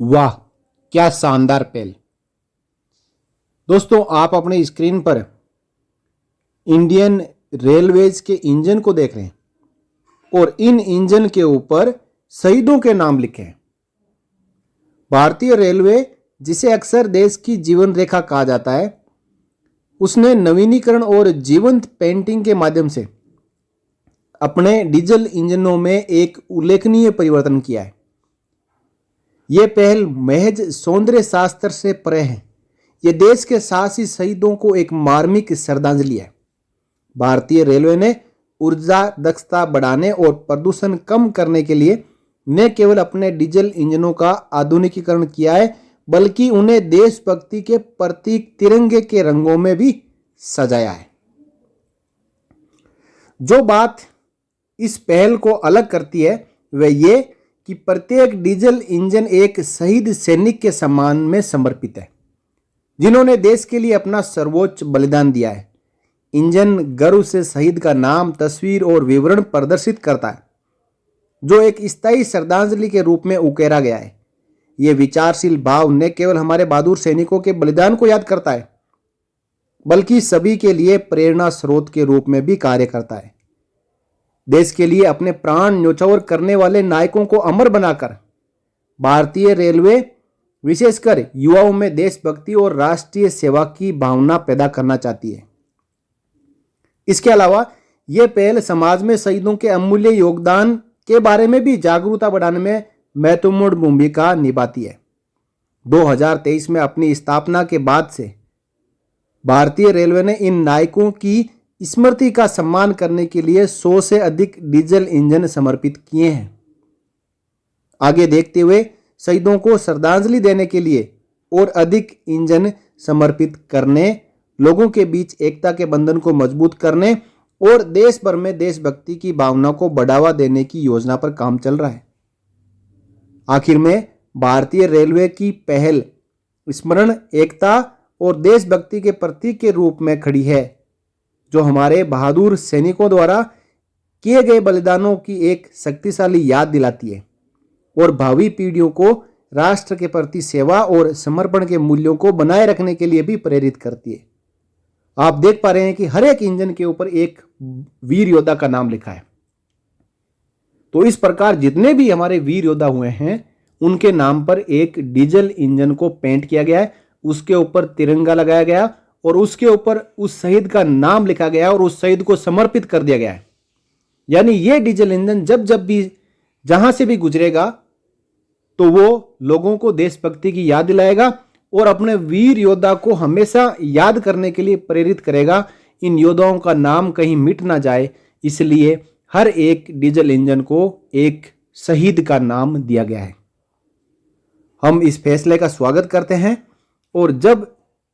वाह, क्या शानदार पहल। दोस्तों, आप अपने स्क्रीन पर इंडियन रेलवेज के इंजन को देख रहे हैं और इन इंजन के ऊपर शहीदों के नाम लिखे हैं। भारतीय रेलवे, जिसे अक्सर देश की जीवन रेखा कहा जाता है, उसने नवीनीकरण और जीवंत पेंटिंग के माध्यम से अपने डीजल इंजनों में एक उल्लेखनीय परिवर्तन किया है। यह पहल महज सौंदर्य शास्त्र से परे है। यह देश के साहसी शहीदों को एक मार्मिक श्रद्धांजलि है। भारतीय रेलवे ने ऊर्जा दक्षता बढ़ाने और प्रदूषण कम करने के लिए न केवल अपने डीजल इंजनों का आधुनिकीकरण किया है, बल्कि उन्हें देशभक्ति के प्रतीक तिरंगे के रंगों में भी सजाया है। जो बात इस पहल को अलग करती है वह ये कि प्रत्येक डीजल इंजन एक शहीद सैनिक के सम्मान में समर्पित है, जिन्होंने देश के लिए अपना सर्वोच्च बलिदान दिया है। इंजन गर्व से शहीद का नाम, तस्वीर और विवरण प्रदर्शित करता है, जो एक स्थायी श्रद्धांजलि के रूप में उकेरा गया है। यह विचारशील भाव न केवल हमारे बहादुर सैनिकों के बलिदान को याद करता है, बल्कि सभी के लिए प्रेरणा स्रोत के रूप में भी कार्य करता है। देश के लिए अपने प्राण न्योछावर करने वाले नायकों को अमर बनाकर भारतीय रेलवे विशेषकर युवाओं में देशभक्ति और राष्ट्रीय सेवा की भावना पैदा करना चाहती है। इसके अलावा यह पहल समाज में शहीदों के अमूल्य योगदान के बारे में भी जागरूकता बढ़ाने में महत्वपूर्ण भूमिका निभाती है। 2023 में अपनी स्थापना के बाद से भारतीय रेलवे ने इन नायकों की स्मृति का सम्मान करने के लिए 100 से अधिक डीजल इंजन समर्पित किए हैं। आगे देखते हुए शहीदों को श्रद्धांजलि देने के लिए और अधिक इंजन समर्पित करने, लोगों के बीच एकता के बंधन को मजबूत करने और देश भर में देशभक्ति की भावना को बढ़ावा देने की योजना पर काम चल रहा है। आखिर में भारतीय रेलवे की पहल स्मरण, एकता और देशभक्ति के प्रतीक के रूप में खड़ी है, जो हमारे बहादुर सैनिकों द्वारा किए गए बलिदानों की एक शक्तिशाली याद दिलाती है और भावी पीढ़ियों को राष्ट्र के प्रति सेवा और समर्पण के मूल्यों को बनाए रखने के लिए भी प्रेरित करती है। आप देख पा रहे हैं कि हर एक इंजन के ऊपर एक वीर योद्धा का नाम लिखा है। तो इस प्रकार जितने भी हमारे वीर योद्धा हुए हैं, उनके नाम पर एक डीजल इंजन को पेंट किया गया है, उसके ऊपर तिरंगा लगाया गया और उसके ऊपर उस शहीद का नाम लिखा गया और उस शहीद को समर्पित कर दिया गया है। यानी यह डीजल इंजन जब भी जहां से भी गुजरेगा तो वो लोगों को देशभक्ति की याद दिलाएगा और अपने वीर योद्धा को हमेशा याद करने के लिए प्रेरित करेगा। इन योद्धाओं का नाम कहीं मिट ना जाए, इसलिए हर एक डीजल इंजन को एक शहीद का नाम दिया गया है। हम इस फैसले का स्वागत करते हैं और जब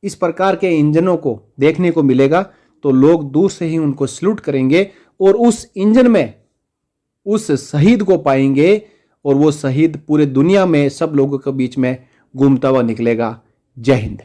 इस प्रकार के इंजनों को देखने को मिलेगा तो लोग दूर से ही उनको सैल्यूट करेंगे और उस इंजन में उस शहीद को पाएंगे और वो शहीद पूरे दुनिया में सब लोगों के बीच में घूमता हुआ निकलेगा। जय हिंद।